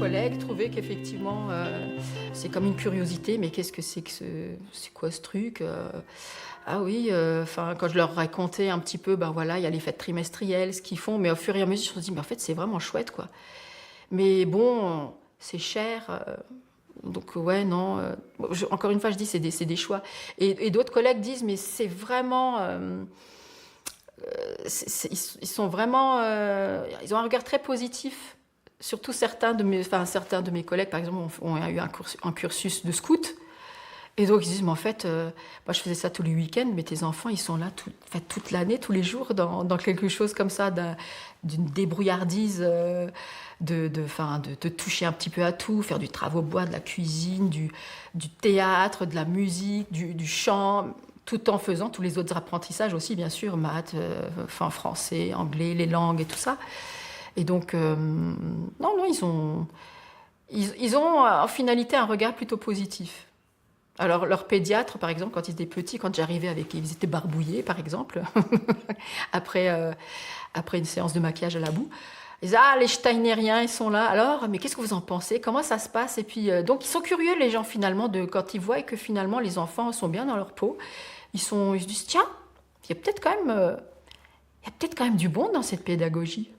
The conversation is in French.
collègues trouvaient qu'effectivement, c'est comme une curiosité, mais qu'est-ce que c'est que c'est quoi ce truc? Ah oui, enfin, quand je leur racontais un petit peu, ben voilà, il y a les fêtes trimestrielles, ce qu'ils font, mais au fur et à mesure, je me dis: «Mais en fait, c'est vraiment chouette, quoi». Mais bon, c'est cher, donc ouais, non, bon, encore une fois, je dis, c'est des choix. Et d'autres collègues disent, mais c'est vraiment, ils sont vraiment, ils ont un regard très positif. Surtout certains de mes collègues, par exemple, ont eu un cursus de scout. Et donc ils disent, mais en fait, moi je faisais ça tous les week-ends, mais tes enfants, ils sont là en fait, toute l'année, tous les jours, dans quelque chose comme ça, d'une débrouillardise, enfin, de toucher un petit peu à tout, faire du travail au bois, de la cuisine, du théâtre, de la musique, du chant, tout en faisant tous les autres apprentissages aussi, bien sûr, maths, enfin, français, anglais, les langues et tout ça. Et donc, non, non, ils ont en finalité un regard plutôt positif. Alors, leur pédiatre, par exemple, quand ils étaient petits, quand j'arrivais avec eux, ils étaient barbouillés, par exemple, après, après une séance de maquillage à la boue. Ils disaient, ah, les Steinériens, ils sont là. Alors, mais qu'est-ce que vous en pensez? Comment ça se passe? Et puis, donc, ils sont curieux, les gens, finalement, quand ils voient que finalement, les enfants sont bien dans leur peau. Ils se disent, tiens, il y a peut-être quand même, il y a peut-être quand même du bon dans cette pédagogie.